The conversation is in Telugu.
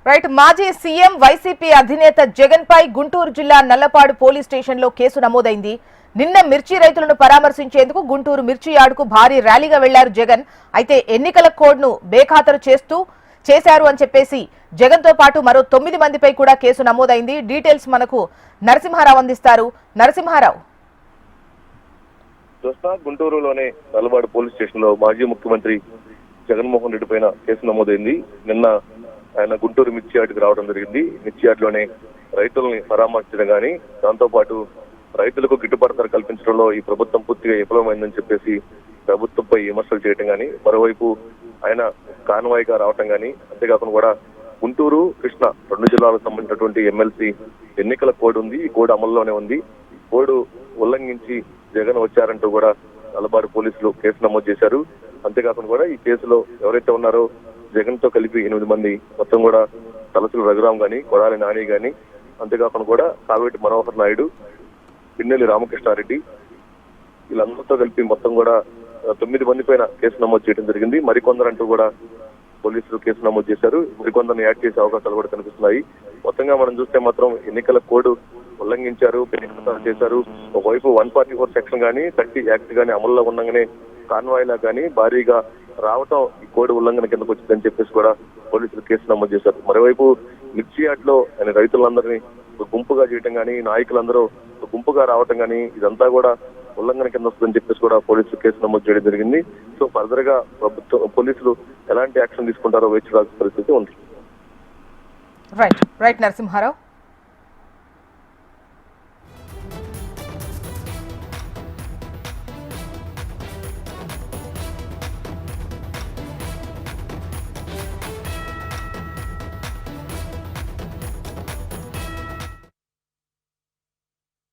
రైట్. మాజీ సీఎం వైసీపీ అధినేత జగన్ పై గుంటూరు జిల్లా నల్లపాడు పోలీస్ స్టేషన్ లో కేసు నమోదైంది. నిన్న మిర్చి రైతులను పరామర్శించేందుకు గుంటూరు మిర్చి యార్డుకు భారీ ర్యాలీగా వెళ్లారు జగన్. అయితే ఎన్నికల కోడ్ ను బేఖాతరు చేశారు అని చెప్పేసి జగన్ తో పాటు మరో 9 మందిపై కూడా కేసు నమోదైంది. డీటెయిల్స్ మనకు నరసింహారావు అందిస్తారు. నరసింహారావు. గుంటూరులోనే నల్లపాడు పోలీస్ స్టేషన్ లో మాజీ ముఖ్యమంత్రి జగన్మోహన్ రెడ్డి పైన కేసు నమోదైంది. నిన్న ఆయన గుంటూరు మిర్చి యార్డుకు రావడం జరిగింది. మిర్చి యార్డులోనే రైతుల్ని పరామర్శించడం గానీ, దాంతో పాటు రైతులకు గిట్టుబాటు ధర కల్పించడంలో ఈ ప్రభుత్వం పూర్తిగా విఫలమైందని చెప్పేసి ప్రభుత్వంపై విమర్శలు చేయడం గానీ, మరోవైపు ఆయన కాన్వాయ్గా రావటం గానీ, అంతేకాకుండా కూడా గుంటూరు కృష్ణ 2 జిల్లాలకు సంబంధించినటువంటి ఎమ్మెల్సీ ఎన్నికల కోడ్ ఉంది. ఈ కోడ్ అమల్లోనే ఉంది. కోడ్ ఉల్లంఘించి జగన్ వచ్చారంటూ కూడా నల్లపాడు పోలీసులు కేసు నమోదు చేశారు. అంతేకాకుండా కూడా ఈ కేసులో ఎవరైతే ఉన్నారో జగన్ తో కలిపి 8 మంది, మొత్తం కూడా తలసులు రఘురాం గాని, కొడాలి నాని గాని, అంతేకాకుండా కూడా కావేటి మనోహర్ నాయుడు, పిన్నెల్లి రామకృష్ణారెడ్డి, వీళ్ళందరితో కలిపి మొత్తం కూడా 9 మంది పైన కేసు నమోదు చేయడం జరిగింది. మరికొందరంటూ కూడా పోలీసులు కేసు నమోదు చేశారు. మరికొందరిని యాడ్ చేసే అవకాశాలు కూడా కనిపిస్తున్నాయి. మొత్తంగా మనం చూస్తే మాత్రం ఎన్నికల కోడ్ ఉల్లంఘించారు, చేశారు. ఒకవైపు 144 సెక్షన్ గానీ, 30 యాక్ట్ గానీ అమల్లో ఉండగానే కాన్వాయ్లా కానీ భారీగా రావటం ఈ కోడ్ ఉల్లంఘన కిందకు వచ్చిందని చెప్పేసి కూడా పోలీసులు కేసు నమోదు చేశారు. మరోవైపు మిర్చి యార్డ్లో ఆయన రైతులందరినీ గుంపుగా చేయటం కానీ, నాయకులందరూ గుంపుగా రావటం కానీ, ఇదంతా కూడా ఉల్లంఘన కింద వస్తుందని చెప్పేసి కూడా పోలీసులు కేసు నమోదు చేయడం జరిగింది. సో ఫర్దర్ గా పోలీసులు ఎలాంటి యాక్షన్ తీసుకుంటారో వేచి చూడాల్సిన పరిస్థితి ఉంది. రైట్ నరసింహారావు.